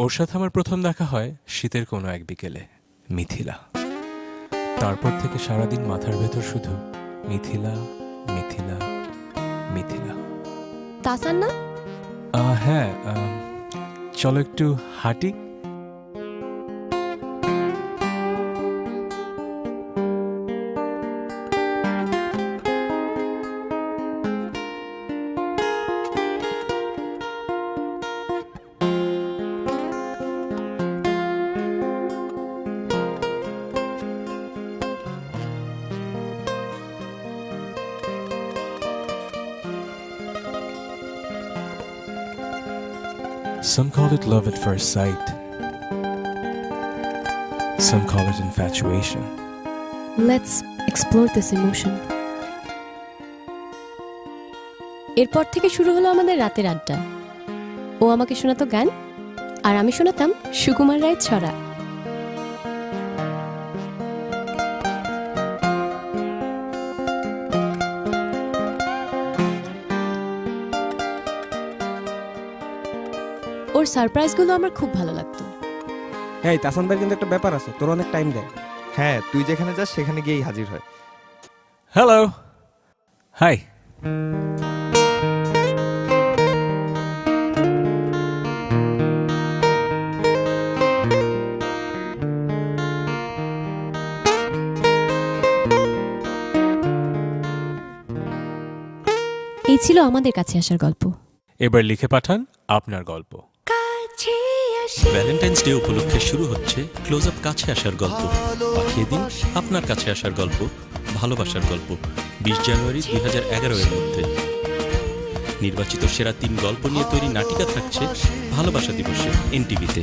ওর সাথে আমার প্রথম দেখা হয় শীতের কোনো এক বিকেলে, মিথিলা। তারপর থেকে সারাদিন মাথার ভেতর শুধু মিথিলা, মিথিলা, মিথিলা। তাসান না? হ্যাঁ, চলো একটু হাঁটি। Some call it love at first sight. Some call it infatuation. Let's explore this emotion. এরপর থেকে শুরু হলো আমাদের রাতের আড্ডা। ও আমাকে শোনাতো গান, আর আমি শোনাতাম সুকুমার রায়ের ছড়া। ওর সারপ্রাইজগুলো আমার খুব ভালো লাগতো। এই তাসান ভাই কিন্তু একটা ব্যাপার আছে, তোর অনেক টাইম দেয়। হ্যাঁ, তুই যেখানে যাস সেখানে গিয়েই হাজির হয়। Hello. Hi. এই ছিল আমাদের কাছে আসার গল্প। এবার লিখে পাঠান আপনার গল্প। ভ্যালেন্টাইন্স ডে উপলক্ষে শুরু হচ্ছে ক্লোজ আপ কাছে আসার গল্প। পাঠিয়ে দিন আপনার কাছে আসার গল্প, ভালোবাসার গল্প 20 জানুয়ারি 2011 এর মধ্যে। নির্বাচিত সেরা 3 গল্প নিয়ে তৈরি নাটিকা থাকছে ভালোবাসা দিবসে এনটিভিতে।